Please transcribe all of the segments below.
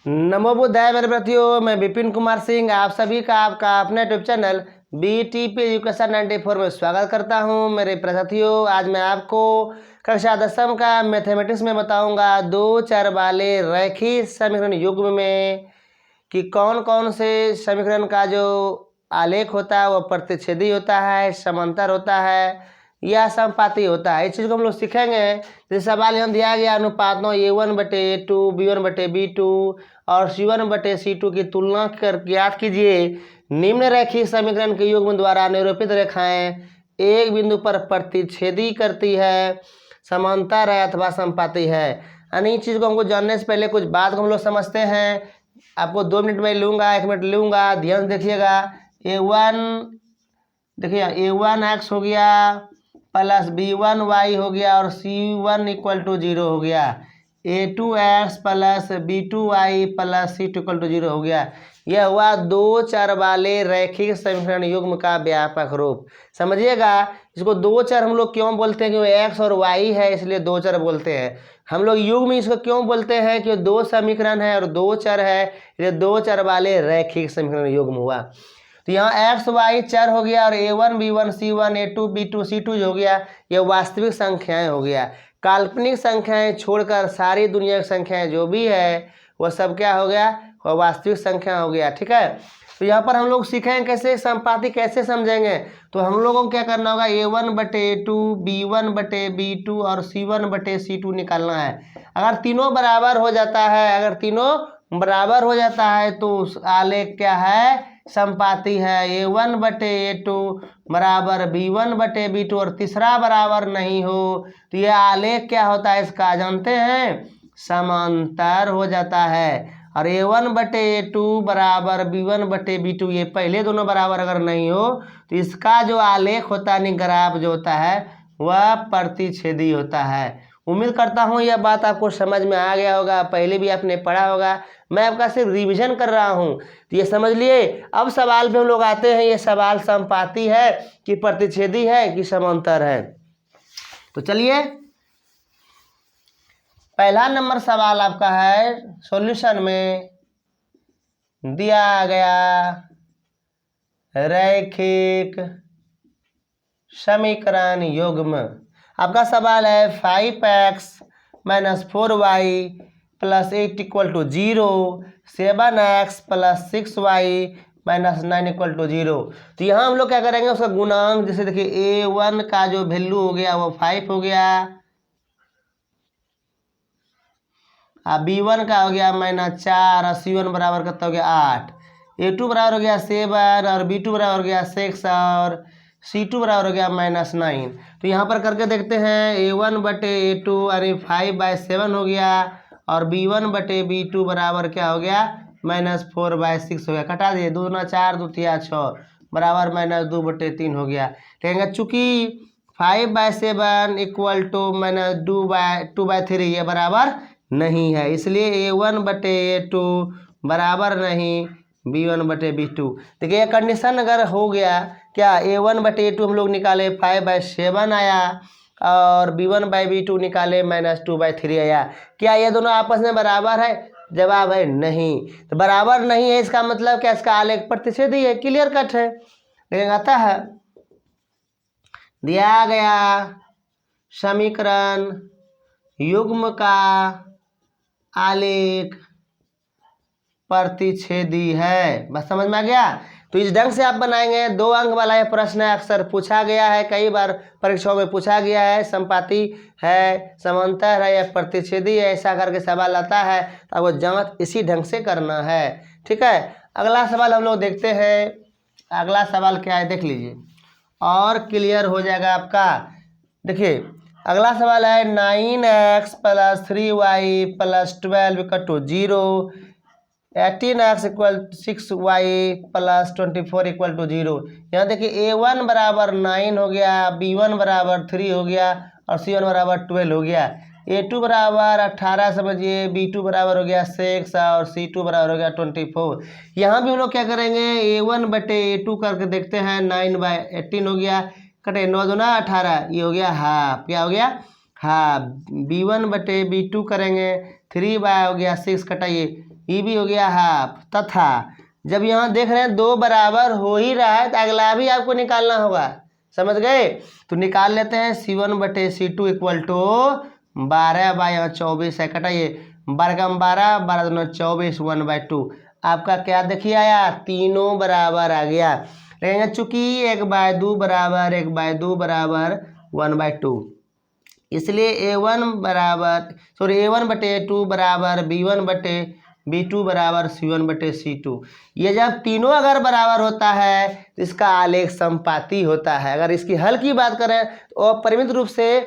नमो बुद्धाय मेरे प्रतियो, मैं विपिन कुमार सिंह आप सभी का आपका अपने यूट्यूब चैनल BTP एजुकेशन 94 में स्वागत करता हूं। मेरे प्रतियो, आज मैं आपको कक्षा 10वीं का मैथमेटिक्स में बताऊंगा दो चर वाले रैखिक समीकरण युग्म में कि कौन कौन से समीकरण का जो आलेख होता है वह प्रतिच्छेदी होता है, समांतर होता है या समपाती होता है। इस चीज़ को हम लोग सीखेंगे। जैसे सवाल यहाँ दिया गया, अनुपातों A1/A2, B1/B2 और C1/C2 की तुलना कर ज्ञात कीजिए। निम्न रैखिक समीकरण के युग्म द्वारा निरूपित रेखाएं एक बिंदु पर प्रतिच्छेदी करती है, समांतर है अथवा समपाती है। यानी इस चीज़ को हमको जानने से पहले कुछ बात को हम लोग समझते हैं। आपको 2 मिनट में लूँगा, 1 मिनट लूँगा, ध्यान देखिएगा। A1 देखिए A1x हो गया प्लस B1y हो गया और C1 = 0 हो गया। A2x plus B2y plus C2 = 0 हो गया। यह हुआ दो चर वाले रैखिक समीकरण युग्म का व्यापक रूप। समझिएगा, इसको दो चर हम लोग क्यों बोलते हैं? क्योंकि x और y है, इसलिए दो चर बोलते हैं। हम लोग युग्म इसको क्यों बोलते हैं? कि दो समीकरण है और दो चर है, ये दो चर वाले रैखिक समीकरण युग्म हुआ। तो यहाँ x y चर हो गया और A1 B1 C1 A2 B2 C2 हो गया। ये वास्तविक संख्याएं हो गया। काल्पनिक संख्याएं छोड़कर सारी दुनिया की संख्याएं जो भी है वह सब क्या हो गया? वह वास्तविक संख्या हो गया। ठीक है, तो यहाँ पर हम लोग सीखेंगे कैसे संपाती कैसे समझेंगे। तो हम लोगों को क्या करना होगा? A1/A2 B1/B2 और C1/C2 निकालना है। अगर तीनों बराबर हो जाता है, अगर तीनों बराबर हो जाता है तो उस आलेख क्या है? संपाती है। A1/A2 बराबर B1/B2 और तीसरा बराबर नहीं हो तो यह आलेख क्या होता है? इसका जानते हैं? समांतर हो जाता है। और A1/A2 बराबर B1/B2 ये पहले दोनों बराबर अगर नहीं हो तो इसका जो आलेख होता है, ग्राफ जो होता है, वह प्रतिच्छेदी होता है। उम्मीद करता हूँ यह बात आपको समझ में आ गया होगा, पहले भी आपने पढ़ा होगा। मैं आपका सिर्फ रिवीजन कर रहा हूँ, तो ये समझ लिए। अब सवाल पे हम लोग आते हैं। ये सवाल समपाती है कि प्रतिच्छेदी है कि समांतर है? तो चलिए, पहला नंबर सवाल आपका है सॉल्यूशन में दिया गया रैखिक समीकरण युग्म। आपका सवाल है 5x - 4y + 8 = 0, 7x + 6y - 9 = 0। तो यहाँ हम लोग क्या करेंगे? उसका गुणांक, जैसे देखिए A1 का जो वैल्यू हो गया वो 5 हो गया, B1 का हो गया -4 और C1 बराबर कितना हो गया? 8। A2 बराबर हो गया 7 और B2 बराबर हो गया 6 और C2 बराबर हो गया -9। तो यहाँ पर करके देखते हैं। A1/A2 यानी 5/7 हो गया और B1/B2 बराबर क्या हो गया? -4/6 हो गया। कटा दिए, 2 दूना 4 2 तिया 6 बराबर -2/3 हो गया। कहेंगे चूँकि 5/7 = -2/3 ये बराबर नहीं है, इसलिए A1/A2 बराबर नहीं B1/B2। देखिए ये कंडीशन अगर हो गया, क्या A1/A2 हम लोग निकाले 5/7 आया और B1/B2 निकाले -2/3 आया, क्या ये दोनों आपस में बराबर है? जवाब है नहीं। तो बराबर नहीं है, इसका मतलब क्या? इसका आलेख प्रतिच्छेदी है, क्लियर कट है। लेकिन आता है दिया गया समीकरण युग्म का आलेख प्रतिच्छेदी है। बस समझ में आ गया? तो इस ढंग से आप बनाएंगे। 2 अंक वाला यह प्रश्न है, अक्सर पूछा गया है, कई बार परीक्षाओं में पूछा गया है। संपाती है, समांतर है या प्रतिच्छेदी है, ऐसा करके सवाल आता है। तो आपको जांच इसी ढंग से करना है। ठीक है, अगला सवाल हम लोग देखते हैं। अगला सवाल क्या है देख लीजिए और क्लियर हो जाएगा आपका। देखिए अगला सवाल है 9x + 3y + 12 = 0, 18x = 6y + 24 = 0। यहाँ देखिए A1 बराबर 9 हो गया, B1 बराबर 3 हो गया और C1 बराबर 12 हो गया। A2 बराबर 18 समझिए, B2 बराबर हो गया 6 और C2 बराबर हो गया 24। यहाँ भी हम लोग क्या करेंगे? A1/A2 करके देखते हैं। 9/18 हो गया, कटे 9 दूना 18, ये हो गया हाफ। क्या हो गया? हाफ। B1/B2 करेंगे, 3 हो गया 6, कटाइए, ये भी हो गया हाफ। तथा जब यहाँ देख रहे हैं दो बराबर हो ही रहा है तो अगला भी आपको निकालना होगा, समझ गए। तो निकाल लेते हैं C1/C2 इक्वल टू 12/24 है, कटाइए 12 12 दूना 24 1/2। आपका क्या देखिए आया, तीनों बराबर आ गया। लेकिन चूंकि 1/2 बराबर 1/2 बराबर 1/2, इसलिए A1/A2 बराबर B1/B2 बराबर C1/C2। ये जब तीनों अगर बराबर होता है तो इसका आलेख समपाती होता है। अगर इसकी हल की बात करें तो अपरिमित रूप से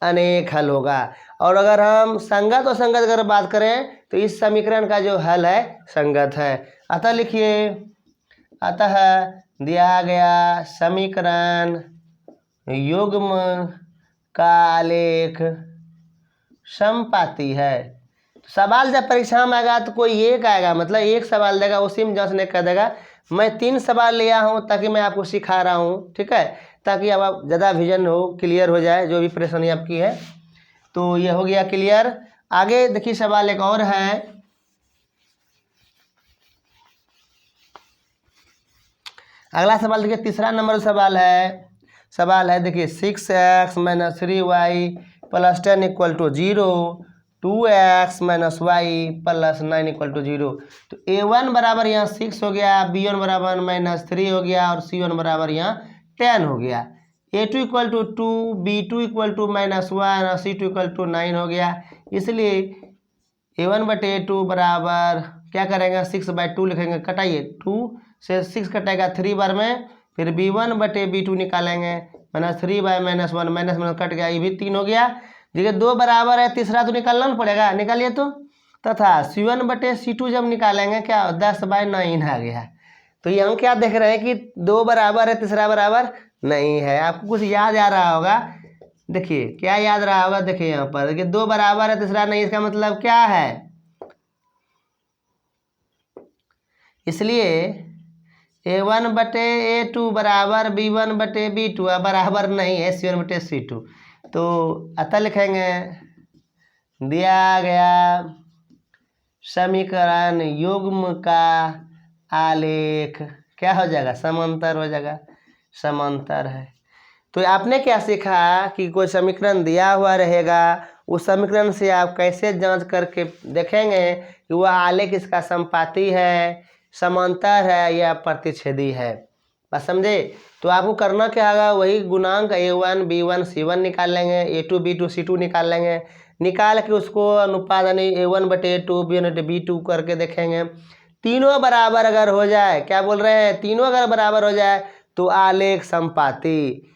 अनेक हल होगा। और अगर हम संगत और संगत अगर बात करें तो इस समीकरण का जो हल है संगत है। अतः लिखिए, अतः दिया गया समीकरण युग्म का आलेख समपाती है। सवाल जब परीक्षा में आएगा तो कोई एक आएगा, मतलब एक सवाल देगा, उसी में जांचने कर देगा। मैं 3 सवाल लिया हूँ ताकि मैं आपको सिखा रहा हूँ, ठीक है, ताकि अब आप ज़्यादा विजन हो, क्लियर हो जाए जो भी परेशानी आपकी है। तो ये हो गया क्लियर। आगे देखिए सवाल एक और है, अगला सवाल देखिए, तीसरा नंबर सवाल है देखिए 6x - 3y + 10 = 0, 2x - y + 9 = 0। तो A1 बराबर यहाँ 6 हो गया, B1 बराबर -3 हो गया और C1 बराबर यहाँ 10 हो गया। A2 = 2, B2 = -1 और C2 = 9 हो गया। इसलिए A1/A2 बराबर क्या करेंगे, 6/2 लिखेंगे, कटाइए 2 से 6 कटेगा 3 बार में, फिर B1/B2 निकालेंगे, -3 बाय -1 माइनस कट गया, ये भी 3 हो गया। देखिए 2 बराबर है, तीसरा तो निकालना ना पड़ेगा, निकालिए तो। तथा C1/C2 जब निकालेंगे क्या 10/9 आ गया। तो ये हम क्या देख रहे हैं कि 2 बराबर है, तीसरा बराबर नहीं है। आपको कुछ याद आ रहा होगा, देखिए क्या याद रहा होगा, देखिए यहाँ पर देखिए 2 बराबर है, तीसरा नहीं, इसका मतलब क्या है, इसलिए A1/A2 बराबर B1/B2 बराबर नहीं है C1/C2। तो अतः लिखेंगे दिया गया समीकरण युग्म का आलेख क्या हो जाएगा, समांतर हो जाएगा, समांतर है। तो आपने क्या सीखा कि कोई समीकरण दिया हुआ रहेगा, उस समीकरण से आप कैसे जांच करके देखेंगे कि वह आलेख इसका समपाती है, समांतर है या प्रतिच्छेदी है। बस समझे। तो आपको करना क्या होगा, वही गुणांक A1 B1 C1 निकाल लेंगे, A2 B2 C2 निकाल लेंगे, निकाल के उसको अनुपात यानी A1/A2 B1/B2 करके देखेंगे। तीनों बराबर अगर हो जाए, क्या बोल रहे हैं, तीनों अगर बराबर हो जाए तो आलेख समपाती,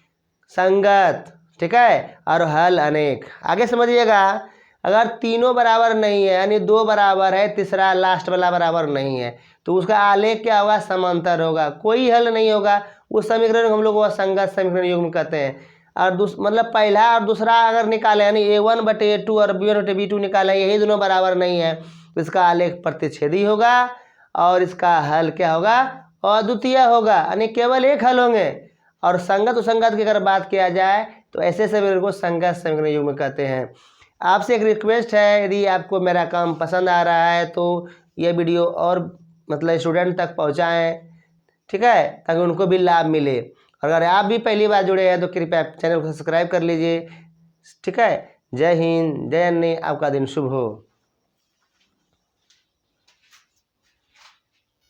संगत, ठीक है, और हल अनेक। आगे समझिएगा, अगर तीनों बराबर नहीं है यानी 2 बराबर है, तीसरा लास्ट वाला बराबर नहीं है, तो उसका आलेख क्या होगा, समांतर होगा, कोई हल नहीं होगा। उस समीकरण को हम लोग असंगत समीकरण युग्म कहते हैं। और मतलब पहला और दूसरा अगर निकाले यानी A1/A2 और B1/B2 निकाले, यही दोनों बराबर नहीं है, तो इसका आलेख प्रतिच्छेदी होगा और इसका हल क्या होगा, अद्वितीय होगा, यानी केवल एक हल होंगे। और संगत असंगत की अगर बात किया जाए तो ऐसे समीकरण को संगत समीकरण युग्म कहते हैं। आपसे एक रिक्वेस्ट है, यदि आपको मेरा काम पसंद आ रहा है तो ये वीडियो और मतलब स्टूडेंट तक पहुंचाएं, ठीक है, ताकि उनको भी लाभ मिले। अगर आप भी पहली बार जुड़े हैं तो कृपया चैनल को सब्सक्राइब कर लीजिए, ठीक है। जय हिंद, जय अन्य, आपका दिन शुभ हो।